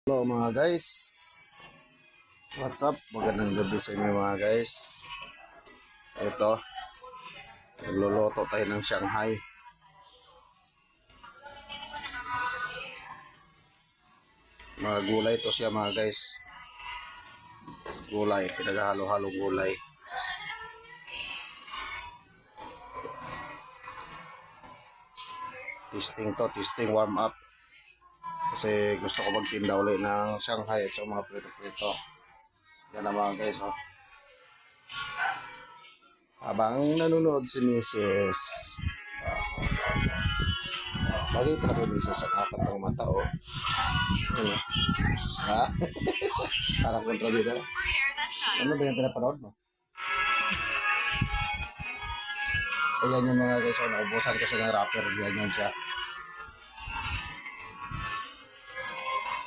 Hello mga guys, what's up? Magandang gabi sa inyo mga guys. Ito, nagluluto tayo ng Shanghai. Mga gulay to siya mga guys. Gulay, pinaghalo-halong gulay. Testing warm up. Kasi gusto ko magtinda ulit ng Shanghai at mga prito-prito. Yan na mga guys, oh. Habang nanonood si Mrs. Bagay pala ko Mrs. sa apat ng mata, oh. Ano? Ha? Parang kontrabida. Ano ba yung pinapanood mo? Ayan yung mga guys, oh, naubusan kasi ng rapper. Ganyan siya.